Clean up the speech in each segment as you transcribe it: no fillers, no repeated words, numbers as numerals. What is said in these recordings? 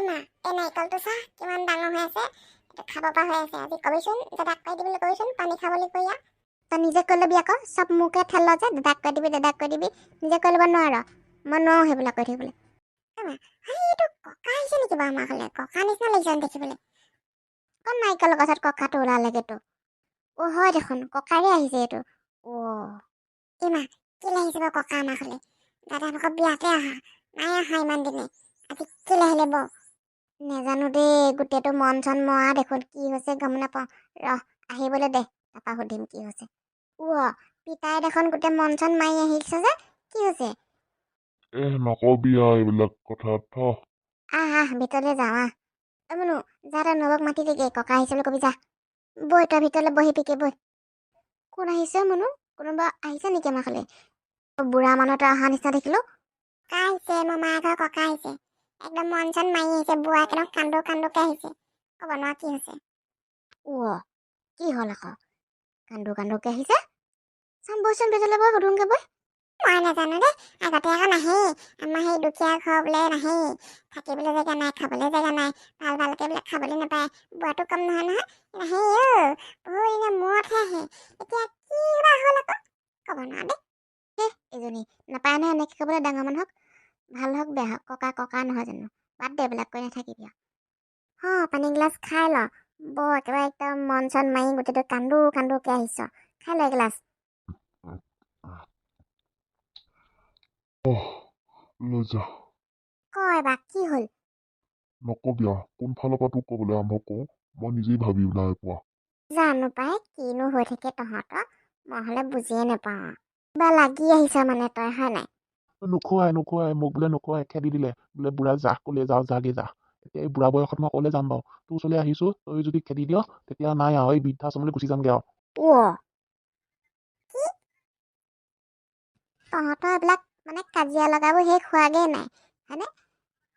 মা এই নাৰিকলটো চা কিমান ডাঙৰ হৈ আছে এইটো খাব পৰা হৈ আছে আজি কবিচোন দাদাক কৈ দিবলৈ কবিচোন পানী খাবলৈ কৈয়া তই নিজে কৈ ল'বি আকৌ চব মোকে ঠেল যে দাদাক কৈ দিবি নিজে কৈ ল'ব নোৱাৰ মই নোৱাৰো সেইবিলাক কৈ থাকিবলৈ এইটো ককা আহিছে নেকি বাৰু আমাৰ ঘৰলৈ ককা নিচিনা লাগিছে দেখিবলৈ কোন নাৰিকলৰ গছত ককাটো ওলালেগেতো হয় দেখোন ককাৰে আহিছে এইটো মা কেলে আহিছে বাৰু ককা আমাৰ ঘৰলৈ দাদাহঁতৰ বিয়াতে অহা নাই অহা ইমান দিনে আজি কেলে আহিলে বাৰু নেজানো দেই গোটেইটো মন চন মৰা দেখোন কি হৈছে গম নাপাওঁ আহিবলৈ দে তাৰপা সুধিম কি হৈছে পিতাই দেখোন গোটেই মন চন মাৰি আহিছে যে কি হৈছে নকবি এইবিলাক কথা ভিতৰলৈ যাওঁ মনো যা তই নবক মাতি দেগে ককা আহিছে বুলি কবি যা বৈ তই ভিতৰলৈ বহি পিকে বৈ কোন আহিছে মনো কোনোবা আহিছে নেকি আমাৰ খালি বুঢ়া মানুহটো অহা নিচিনা দেখিলো ককা আহিছে মামাৰ ঘৰ ককা আহিছে একদম মন চন মাৰি আহিছে বুঢ়া একদম কান্দোকে আহিছে ক'ব নোৱাৰা কি হৈছে কি হ'ল আকৌ কান্দোকে আহিছে চাম বৈচোন ভিতৰলৈ বৈ সুধোংগে বৈ মই নাজানো দেই আগতে আকৌ নাহেই আমাৰ সেই দুখীয়া ঘৰ বোলে নাহেই থাকিবলৈ জেগা নাই খাবলৈ জেগা নাই ভালকে বোলে খাবলৈ নাপায় বুঢ়াটো কম নহয় নাহেই বহু দিনে মূৰতহে আহে এতিয়া কি বা হ'ল আকৌ ক'ব নোৱাৰা দেই এজনী নাপায় নহয় এনেকৈ ক'বলৈ ডাঙৰ মানুহক ভাল হওক বেয়া হওক ককা নহয় জানো বাদ দে এইবিলাক কৈ নাথাকিবি পানী গিলাচ খাই ল একেবাৰে একদম মন চন মাৰি গোটেইটো কান্দোকে আহিছ খাই ল এগিলাচ লৈ যা কয় বা কি হ'ল নকবি কোনফালৰ পৰা তোক ক'বলৈ আৰম্ভ কৰোঁ মই নিজেই ভাবি নাই পোৱা জানো পাই কিনো হৈ থাকে তহঁতৰ মই হ'লে বুজিয়ে নাপাওঁ কিবা লাগি আহিছ মানে তই হয় নাই নোখোৱাই মোক বোলে নোখোৱাই খেদি দিলে বোলে বুঢ়া যা ক'লে যাওঁ যাগে যা এতিয়া এই বুঢ়া বয়সত মই ক'লে যাম বাৰু তোৰ ওচৰলৈ আহিছো তই যদি খেদি দিয় তেতিয়া নাই আৰু এই বৃদ্ধাশ্ৰমলৈ গুচি যামগে আৰু কি তহঁতৰ এইবিলাক মানে কাজিয়া লগাবোৰ শেষ হোৱাগৈ নাই হয়নে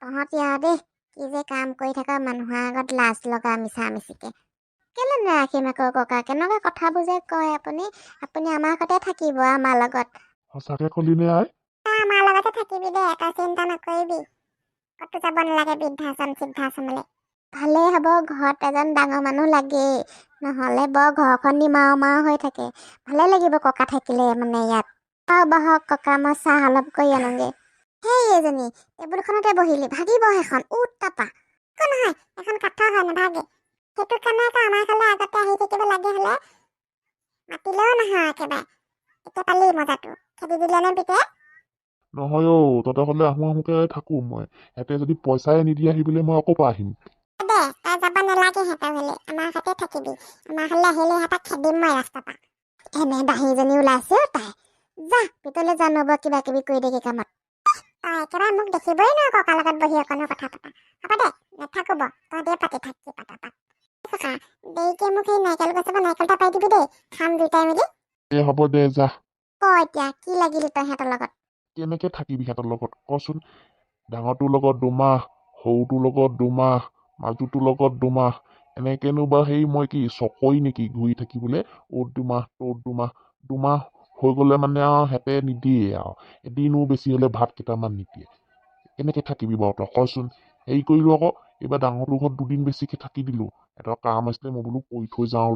তহঁত দেই কি যে কাম কৰি থকা মানুহৰ আগত লাজ লগা মিছামিচিকে কেলে নাৰাখিম আকৌ ককা কেনেকুৱা কথাবোৰ যে কয় আপুনি আমাৰ ঘৰতে থাকিব আমাৰ লগত সঁচাকে কলি নে আই আমাৰ লগতে থাকিবি দে তই চিন্তা নকৰিবি ক'তো যাব নালাগে বৃদ্ধাশ্ৰমলৈ ভালেই হ'ব ঘৰত এজন ডাঙৰ মানুহ লাগেই নহ'লে বৰ ঘৰখন নিমাও হৈ থাকে ভালে লাগিব ককা থাকিলে মানে ইয়াত বহক ককা মই চাহ অলপ কৰি আনোগে সেই এজনী টেবুলখনতে বহিলি ভাগিব সেইখন তাপা একো নহয় এখন কাঠৰ হয় নাভাগে সেইটো কাৰণে আকৌ আমাৰ ঘৰলৈ আগতে আহি থাকিব লাগে হ'লে মাতিলেও নহয় একেবাৰে এতিয়া পালি মজাটো খেদি দিলে নে পিতে নহয় তহঁতৰ হ'লে আহোকে থাকো মই সিহঁতে যদি পইচাই নিদি আহিবলৈ মই আকৌ পৰা আহিম দে তই যাব নালাগে সিহঁতৰ হ'লে আমাৰ ঘৰতে থাকিবি আমাৰ ঘৰলৈ আহিলে সিহঁতক খেদিম মই ৰাস্তাৰ পৰা এনে বাহিৰজনী ওলাইছে তাই যা ভিতৰলৈ যা নব কিবা কিবি কৰি দেগে কামত একেবাৰে মোক দেখিবই নোৱাৰো ককাৰ লগত বহি অকণো কথা পতা হ'ব দে নাথাকো তহঁতে পাতি থাক কি পাতা পাত দেৰিকে মোক সেই নাৰিকল গছৰ পৰা নাৰিকল এটা পাই দিবি দেই খাম দুইটাই মিলি হ'ব দে যা এতিয়া কি লাগিলি তই সিহঁতৰ লগত কেনেকে থাকিবি সিহঁতৰ লগত কচোন ডাঙৰটোৰ লগত 2 মাহ সৰুটোৰ লগত 2 মাহ মাজুটোৰ লগত 2 মাহ এনেকেনো বা সেই মই কি চকৰি নেকি ঘূৰি থাকিবলৈ 2 মাহ 2 মাহ 2 মাহ হৈ গ'লে মানে আৰু সিহঁতে নিদিয়ে আৰু এদিনো বেছি হ'লে ভাত কেইটামান নিদিয়ে কেনেকে থাকিবি বাৰু তই কচোন হেৰি কৰিলো আকৌ এইবাৰ ডাঙৰটোৰ ঘৰত 2 দিন বেছিকে থাকি দিলো এটা কাম আছিলে মই বোলো কৰি থৈ যাওঁ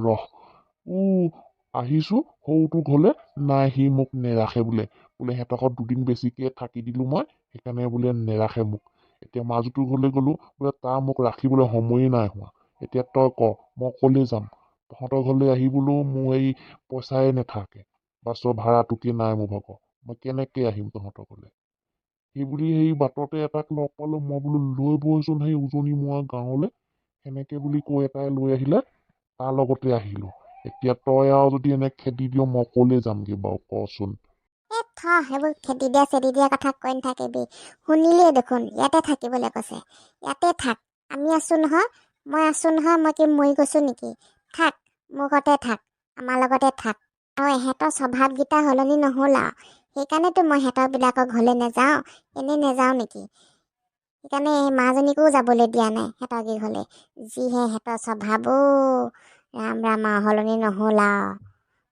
আহিছো সৰুটো ঘৰলে নাই সি মোক নেৰাখে বোলে সিহঁতৰ ঘৰত 2 দিন বেছিকে থাকি দিলো মই সেইকাৰণে বোলে নেৰাখে মোক এতিয়া মাজুটোৰ ঘৰলৈ গলো বোলে তাৰ মোক ৰাখিবলৈ সময়ে নাই হোৱা এতিয়া তই ক মই ক'লে যাম তহঁতৰ ঘৰলৈ আহি বোলো মোৰ এই পইচাই নাথাকে বাছৰ ভাড়াটোকে নাই মোৰ ভাগৰ মই কেনেকে আহিম তহঁতৰ ঘৰলৈ সেইবুলি সেই বাটতে এটাক লগ পালো মই বোলো লৈ বৈচোন সেই উজনি মোৱা গাঁৱলৈ সেনেকে বুলি কৈ এটাই লৈ আহিলে তাৰ লগতে আহিলো এতিয়া তই আৰু যদি এনে খেদি দিয় মই ক'লে যামগে বাৰু কচোন সেইবোৰ খেদি দিয়া কথা কৈ নাথাকিবি শুনিলেই দেখোন ইয়াতে থাকিবলৈ কৈছে ইয়াতে থাক আমি আছো নহয় মই কি মৰি গৈছো নেকি থাক মোৰ ঘৰতে থাক আমাৰ লগতে থাক আৰু এহেঁতৰ স্বভাৱকেইটা সলনি নহ'ল আৰু সেইকাৰণেতো মই সিহঁতৰবিলাকৰ ঘৰলৈ নাযাওঁ এনেই নাযাওঁ নেকি সেইকাৰণে মাজনীকো যাবলৈ দিয়া নাই সিহঁতৰ ঘৰলৈ যিহে সিহঁতৰ স্বভাৱ ৰাম সলনি নহ'ল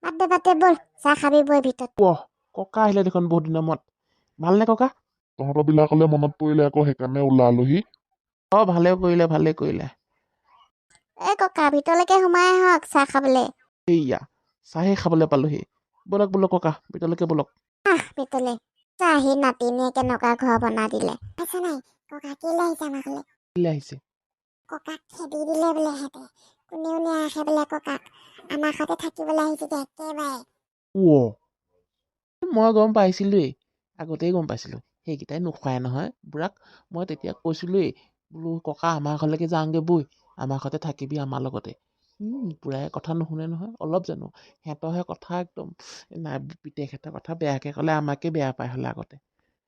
আৰু বাদ দে ব'ল চাহ খাবি বৈ ভিতৰত ককা আহিলে দেখোন বহুত দিনৰ মূৰত ভালনে ককা তহঁতৰ বিলাকলে মনত পৰিলে আকৌ সেইকাৰণে ওলালোহি ভালে কৰিলে। এই ককা ভিতৰলৈকে সোমাই আহক চাহ খাবলৈ। এইয়া চাহে খাবলৈ পালোহি। ব'লক ককা ভিতৰলৈকে ব'লক। ভিতৰলৈ চাহি নাতিনীয়ে কেনেকুৱা ঘৰ বনাই দিলে পাইছা নাই। ককা কেলে আহিছে আমাৰ ঘৰলৈ? কেলে আহিছে? ককাক খেদি দিলে বোলে সিহঁতে। কোনেও নাৰাখে বোলে ককাক। আমাৰ ঘৰতে থাকিবলৈ আহিছে যে একেবাৰে। মই গম পাইছিলোৱেই, আগতেই গম পাইছিলোঁ। সেইকেইটাই নোখোৱাই নহয় বুঢ়াক। মই তেতিয়া কৈছিলোৱেই বোলো ককা আমাৰ ঘৰলৈকে যাওঁগে বৈ, আমাৰ ঘৰতে থাকিবি আমাৰ লগতে। বুঢ়াই কথা নুশুনে নহয় অলপ জানো। সিহঁতৰহে কথা একদম নাই, পিতেকহঁতৰ কথা বেয়াকে ক'লে আমাকে বেয়া পায় হ'লে আগতে।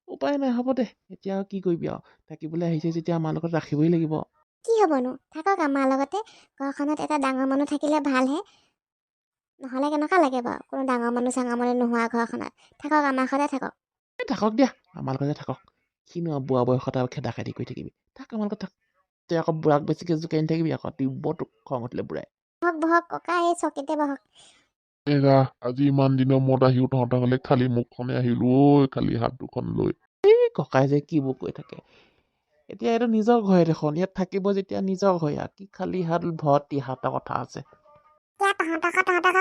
উপায় নাই, হ'ব দে। এতিয়া আৰু কি কৰিবি আৰু, থাকিবলৈ আহিছে যেতিয়া আমাৰ লগত ৰাখিবই লাগিব। কি হ'বনো, থাকক আমাৰ লগতে। ঘৰখনত এটা ডাঙৰ মানুহ থাকিলে ভালহে। নহ'লে কেনেকুৱা লাগে বাৰু কোনো ডাঙৰ মানুহ চাঙৰ মানুহ নোহোৱা ঘৰখনত। থাকক আমাৰ ঘৰতে থাকক। থাকক দিয়া, আমাৰ লগতে থাকক। কিনো আৰু বুঢ়া বয়সত আৰু খেদা খেদি কৰি থাকিবি। থাক আমাৰ লগত থাক। তই আকৌ বুঢ়াক বেছিকে জোকাৰি নাথাকিবি আকৌ, দিব তোক খং উঠিলে বুঢ়াই। বহক ককা, এই চকীতে বহক। এৰা আজি ইমান দিনৰ মূৰত আহিও তহঁতৰ ঘৰলে খালী মুখখনে আহিলো ঐ, খালী হাত দুখন লৈ। ককাই যে কিবোৰ কৈ থাকে। এতিয়া এইটো নিজৰ ঘৰে দেখোন, ইয়াত থাকিব যেতিয়া নিজৰ ঘৰ। কি খালী হাত ভৰ্তি হাতৰ কথা আছে। তহঁতক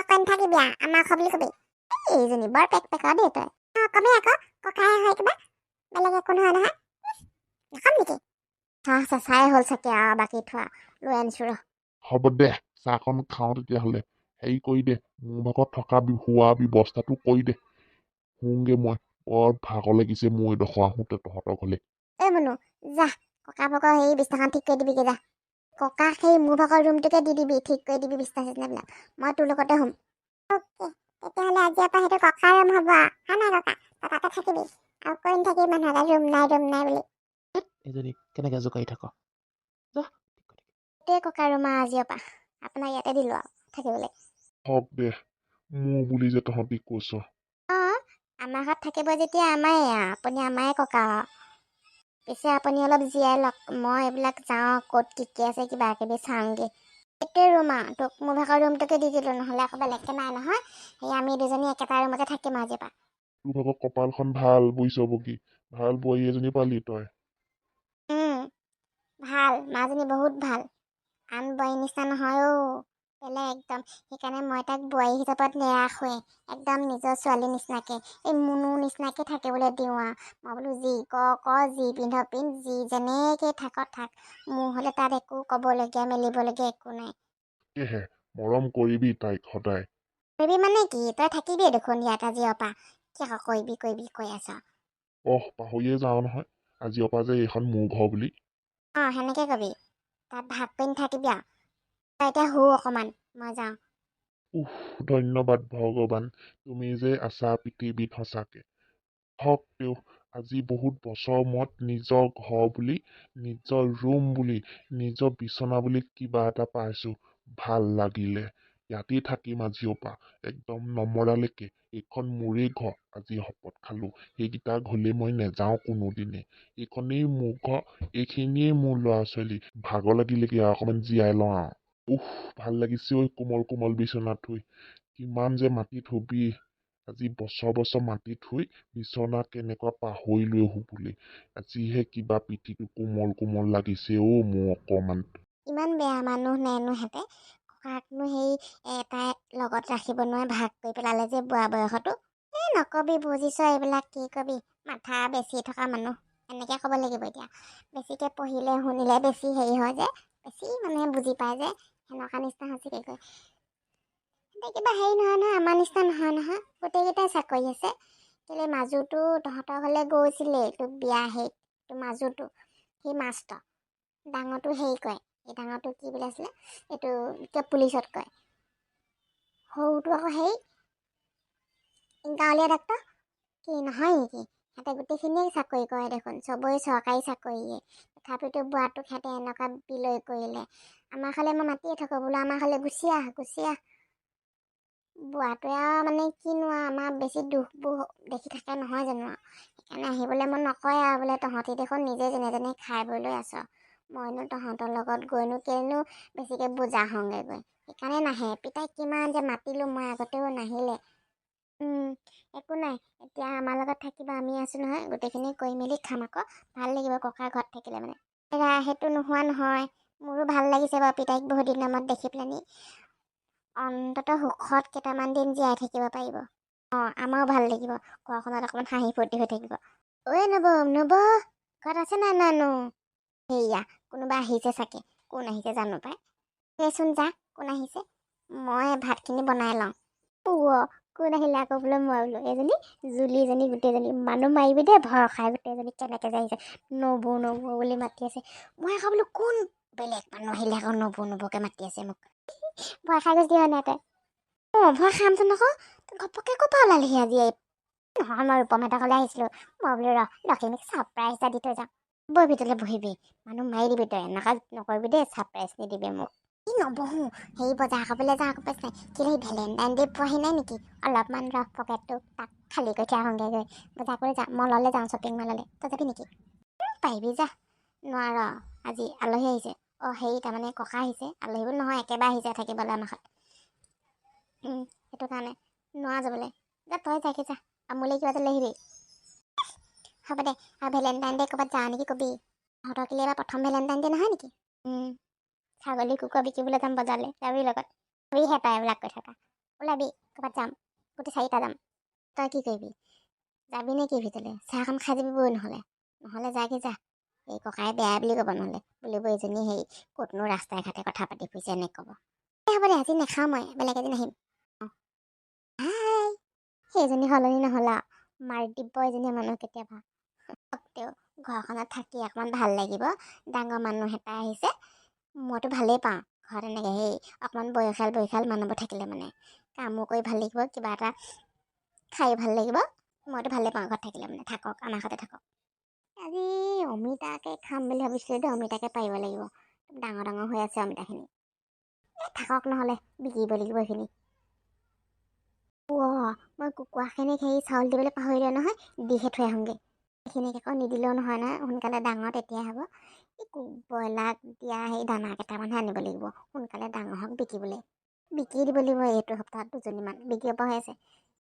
কৈ নাথাকিবি, আমাৰ ঘৰ বুলি কবি। এইজনী বৰ পেক দেই তই। কবি আকৌ ককাই হয় কিবা, বেলেগ একো নহয় নহয়। নাখাম নেকি? চাহ চেঁচাই হ'ল চাগে আৰু বাকী থোৱা, লৈ আনিছো ৰ। হ'ব দে, চাহকণ খাওঁ তেতিয়াহ'লে। হেৰি কৰি দে, মোৰ ভাগত থকা শোৱা ব্যৱস্থাটো কৰি দে। শুওঁগে মই, বৰ ভাগৰ লাগিছে মোৰ এইডোখৰ আহোঁতে তহঁতৰ ঘৰলে। এই মুনু যা, ককা ভাগৰ সেই বিছনাখন ঠিক কৰি দিবিগে যা। ককাক সেই মোৰ ভাগৰ ৰুমটোকে দি দিবি, ঠিক কৰি দিবি বিছনা চিছনাবিলাক। মই তোৰ লগতে শুম। তেতিয়াহ'লে আজিৰ পৰা সেইটো ককাৰ ৰুম হ'ব। হা নাই ককা, তই তাতে থাকিবি আৰু কৈ নাথাকিবি মানুহক ৰুম নাই বুলি। এইজনী কেনেকে জোকাৰি থাক। গোটেই ককাৰ ৰুম আৰু আজিৰ পৰা আপোনাৰ ইয়াতে দিলো আৰু থাকিবলৈ। হওক দে, মোৰ বুলি যে তহঁতি কৈছ। আমাৰ ঘৰত থাকিব যেতিয়া আমাৰে আপুনি আমাৰে ককা। পিছে আপুনি অলপ জীয়াই লওক, মই এইবিলাক যাওঁ ক'ত কি কি আছে কিবা কিবি চাওঁগে। এইটোৱে ৰুম আৰু তোক মোৰ ভাগৰ ৰুমটোকে দি দিলো, নহ'লে আকৌ বেলেগকে নাই নহয়। সেই আমি দুজনী একেটা ৰুমতে থাকিম আজিৰ পৰা। তোৰ ভাগৰ কপালখন ভাল বুজিছ বগী, ভাল বোৱাৰী এজনী পালি তই। ভাল, মাজনী বহুত ভাল। আন বোৱাৰী নিচিনা নহয় বেলেগ একদম। সেইকাৰণে মই তাক বোৱাৰী হিচাপত নেৰাখোৱে, একদম নিজৰ ছোৱালী নিচিনাকে, এই মুনুৰ নিচিনাকে থাকিবলৈ দিওঁ আৰু। মই বোলো যি ক যি পিন্ধ পিন্ধ, যি যেনেকে থাক থাক। মোৰ হ'লে তাত একো ক'বলগীয়া মেলিবলগীয়া একো নাই। সেয়েহে মৰম কৰিবি তাইক সদায়। কৰিবি মানে কি, তই থাকিবিয়ে দেখোন ইয়াত আজিৰ পৰা। কি আকৌ কৰিবি কৈ আছ। পাহৰিয়ে যাওঁ নহয়, আজিৰ পৰা যে এইখন মোৰ ঘৰ বুলি। সেনেকে কবি। তাত ভাগ কৰি নাথাকিবি আৰু। তই এতিয়া শু অকণমান, মই যাওঁ। ধন্যবাদ ভগৱান, তুমি যে আছা পৃথিৱীত সঁচাকে। হওক তেওঁ, আজি বহুত বছৰ মূৰত নিজৰ ঘৰ বুলি, নিজৰ ৰুম বুলি, নিজৰ বিচনা বুলি কিবা এটা পাইছো। ভাল লাগিলে। ইয়াতেই থাকিম আজিৰ পৰা, একদম নমৰালৈকে। এইখন মোৰেই ঘৰ, আজি শপত খালো। সেইকেইটা ঘৰলে মই নেযাওঁ কোনোদিনে। এইখনেই মোৰ ঘৰ, এইখিনিয়ে মোৰ ল'ৰা ছোৱালী। ভাগৰ লাগিলেগে অকণমান জীয়াই লওঁ আৰু। ভাল লাগিছে ঐ কোমল কোমল বিচনাত শুই। কিমান যে মাটিত শুবি, আজি বছৰ মাটিত শুই বিচনা কেনেকুৱা পাহৰিলোৱে শুবলৈ। আজিহে কিবা পিঠিটো কোমল কোমল লাগিছে মোৰ অকমান। ইমান বেয়া মানুহ নেনো হেঁতে, ককাকনো সেই এটাই লগত ৰাখিব নোৱাৰে, ভাগ কৰি পেলালে যে বুঢ়া বয়সতো। নকবি বুজিছ এইবিলাক, কি কবি, মাথা বেছি থকা মানুহ এনেকে ক'ব লাগিব এতিয়া। বেছিকে পঢ়িলে শুনিলে বেছি হেৰি হয় যে, বেছি মানুহে বুজি পায় যে, সেনেকুৱা নিচিনা হৈছেগে গৈ। কিবা হেৰি নহয় আমাৰ নিচিনা নহয়। গোটেইকেইটাই চাকৰি আছে। কেলে মাজুটো তহঁতৰ ঘৰলে গৈছিলে, তোক বিয়া তোৰ মাজুটো সেই মাষ্টৰ। ডাঙৰটো হেৰি কৰে, এই ডাঙৰটো কি বুলি আছিলে, এইটো এতিয়া পুলিচত কৰে। সৰুটো আকৌ হেৰি গাঁৱলীয়া ডাক্তৰ। কি নহয় নেকি, সিহঁতে গোটেইখিনিয়ে চাকৰি কৰে দেখোন, চবৰে চৰকাৰী চাকৰিয়ে। তথাপিতো বুঢ়াটোক সিহঁতে এনেকুৱা বিলৈ কৰিলে। আমাৰ ঘৰলে মই মাতিয়ে থাকোঁ, বোলো আমাৰ ঘৰলে গুচি আহ। বুঢ়াটোৱে আৰু মানে কিনো আৰু আমাৰ বেছি দুখবোৰ দেখি থাকে নহয় জানো আৰু। সেইকাৰণে আহিবলৈ মন নকৰে আৰু, বোলে তহঁতি দেখোন নিজে যেনে তেনে খাই বৈ লৈ আছ। মইনো তহঁতৰ লগত গৈনো কেলেনো বেছিকে বুজা হওঁগে গৈ। সেইকাৰণে নাহে। পিতাইক কিমান যে মাতিলো মই, আগতেও নাহিলে। একো নাই, এতিয়া আমাৰ লগত থাকিবা, আমি আছো নহয়। গোটেইখিনি কৰি মেলি খাম আকৌ, ভাল লাগিব ককাৰ ঘৰত থাকিলে মানে। এৰা সেইটো নোহোৱা নহয়। মোৰো ভাল লাগিছে বাৰু পিতাইক বহুত দিনৰ মূৰত দেখি পেলানি। অন্ততঃ সুখত কেইটামান দিন জীয়াই থাকিব পাৰিব। আমাৰো ভাল লাগিব। ঘৰখনত অকণমান হাঁহি ফূৰ্তি হৈ থাকিব। ঐ নব ঘৰত আছে নাই নানো? সেয়া কোনোবা আহিছে চাগে। কোন আহিছে জানো পাই। সেইচোন যা, কোন আহিছে? মই ভাতখিনি বনাই লওঁ। কোন আহিলে আকৌ বোলে? মই বোলো এইজনী জুলিজনী গোটেইজনী মানুহ মাৰিবি দেই, ভয় খাই গোটেইজনী কেনেকে যাইছে নবৌ বুলি মাতি আছে। মই আকৌ বোলো কোন বেলেগ মানুহ আহিলে আকৌ নবৌকে মাতি আছে মোক। ভয় খাই গৈছে হয় নাই তই? ভয় খামচোন আকৌ। ঘপকে ক'পা ওলালিহি আজি? নহয় মই ৰূপম হেঁতকলে আহিছিলো। মই বোলো লখিমীক ছাৰপ্ৰাইজ এটা দি থৈ যাওঁ। বৈ ভিতৰলৈ বহিবি, মানুহ মাৰি দিবি তই। এনেকুৱা নকৰিবি দেই, ছাৰপ্ৰাইজ নিদিবি মোক। নবহো, হেৰি বজাৰ কৰিবলৈ যাওঁ আকৌ পাইছ নাই? কেলে ভেলেণ্টাইন ডে পোৱাহি নাই নেকি? অলপমান ৰখ পকেটটো তাক খালী কৰি থৈ আহোঁগৈ গৈ। বজাৰ কৰি যাওঁ, মললৈ যাওঁ, শ্বপিং মললৈ। তই যাবি নেকি? পাৰিবি যা। নোৱাৰ, আজি আলহী আহিছে। হেৰি তাৰমানে ককা আহিছে। আলহী বুলি নহয়, একেবাৰে আহিছে থাকিবলৈ আমাৰ ঘৰত। সেইটো কাৰণে নোৱাৰ যাবলৈ। যা তই যাগে যা, মোলৈ কিবা এটা লৈ আহিবি। হ'ব দে। আৰু ভেলেণ্টাইন ডে ক'ৰবাত যাওঁ নেকি কবি? তহঁতৰ কেলে এবাৰ প্ৰথম ভেলেণ্টাইন ডে নহয় নেকি? ছাগলী কুকুৰা বিকিবলৈ যাম বজাৰলৈ, যাবি লগত? ভাবিহে তই এইবিলাক কৈ থকা। ওলাবি ক'ৰবাত যাম, গোটেই 4টা যাম। তই কি কৰিবি? যাবি নে কি ভিতৰলৈ? চাহ এখন খাই যাবি বৈ নহ'লে যাগে যা। এই ককাই বেয়া বুলি ক'ব, নহ'লে বুলিব এইজনী হেৰি ক'তনো ৰাস্তাই ঘাটে কথা পাতি ফুৰিছে এনেকৈ ক'ব। হ'ব দে, আজি নাখাওঁ মই, বেলেগ এদিন আহিম। হাই, সেইজনী সলনি নহ'লা। মাৰি দিব এজনী মানুহ কেতিয়াবা। তেওঁ ঘৰখনত থাকি অকণমান ভাল লাগিব। ডাঙৰ মানুহ এটা আহিছে। মইতো ভালেই পাওঁ ঘৰত এনেকৈ সেই অকণমান বয়সীয়াল মানুহবোৰ থাকিলে মানে। কামো কৰি ভাল লাগিব, কিবা এটা খাই ভাল লাগিব। মইতো ভালেই পাওঁ ঘৰত থাকিলে মানে। থাকক, আমাৰ ঘৰতে থাকক। আজি অমিতাকে খাম বুলি ভাবিছিলোঁ দেই। অমিতাকে পাৰিব লাগিব। ডাঙৰ হৈ আছে অমিতাখিনি। থাকক নহ'লে, বিকিব লাগিব এইখিনি। মই কুকুৰাখিনিক সেই চাউল দিবলৈ পাহৰিলোঁ নহয়, দিহে থৈ আহোঁগৈ। এইখিনিক আকৌ নিদিলেও নহয় সোনকালে ডাঙৰ তেতিয়াই হ'ব। এই ব্ৰইলাৰক দিয়া সেই দানা কেইটামানহে আনিব লাগিব, সোনকালে ডাঙৰ হওক বিকিবলৈ। বিকি দিব লাগিব এইটো সপ্তাহত 2জনীমান বিকিব পৰা হৈ আছে।